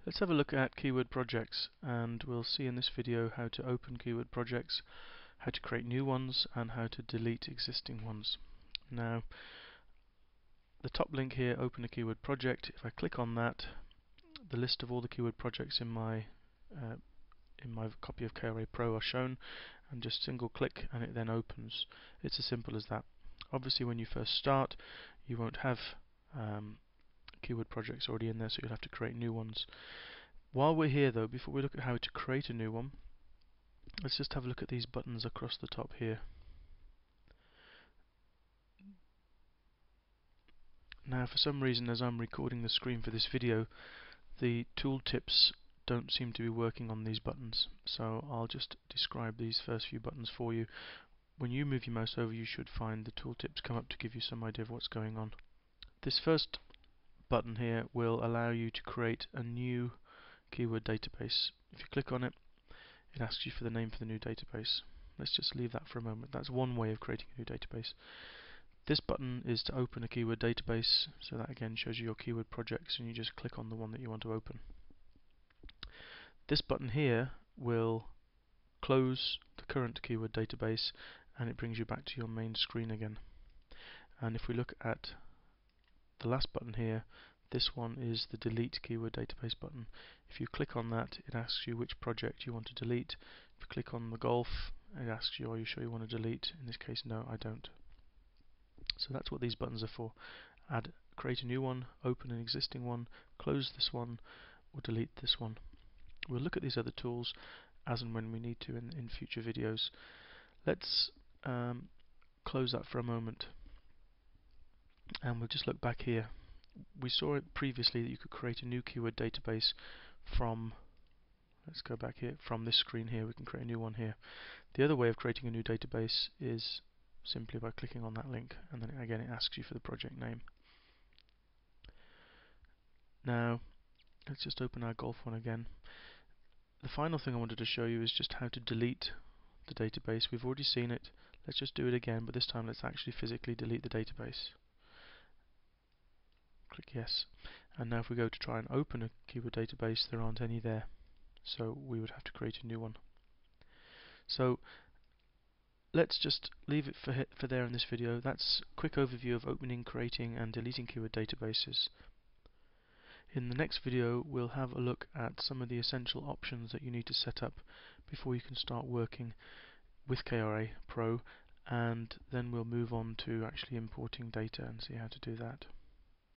Let's have a look at keyword projects, and we'll see in this video how to open keyword projects, how to create new ones, and how to delete existing ones. Now, the top link here, open a keyword project, if I click on that, the list of all the keyword projects in my copy of KRA Pro are shown, and just single click and it then opens. It's as simple as that. Obviously when you first start you won't have keyword projects already in there, so you'll have to create new ones. While we're here though, before we look at how to create a new one, let's just have a look at these buttons across the top here. Now for some reason, as I'm recording the screen for this video, the tooltips don't seem to be working on these buttons, so I'll just describe these first few buttons for you. When you move your mouse over, you should find the tooltips come up to give you some idea of what's going on. This first button here will allow you to create a new keyword database. If you click on it, it asks you for the name for the new database. Let's just leave that for a moment. That's one way of creating a new database. This button is to open a keyword database, so that again shows you your keyword projects, and you just click on the one that you want to open. This button here will close the current keyword database, and it brings you back to your main screen again. And if we look at the last button here, this one is the delete keyword database button. If you click on that, it asks you which project you want to delete. If you click on the golf, it asks you, are you sure you want to delete? In this case, no, I don't. So that's what these buttons are for. Create a new one, open an existing one, close this one, or delete this one. We'll look at these other tools as and when we need to in future videos. Let's close that for a moment, and we'll just look back here. We saw it previously that you could create a new keyword database from, let's go back here, from this screen here. We can create a new one here. The other way of creating a new database is simply by clicking on that link, and then again it asks you for the project name. Now let's just open our golf one again. The final thing I wanted to show you is just how to delete the database. We've already seen it. Let's just do it again, but this time let's actually physically delete the database. Click yes. And now if we go to try and open a keyword database, there aren't any there, so we would have to create a new one. So let's just leave it for there in this video. That's a quick overview of opening, creating and deleting keyword databases. In the next video we'll have a look at some of the essential options that you need to set up before you can start working with KRA Pro, and then we'll move on to actually importing data and see how to do that.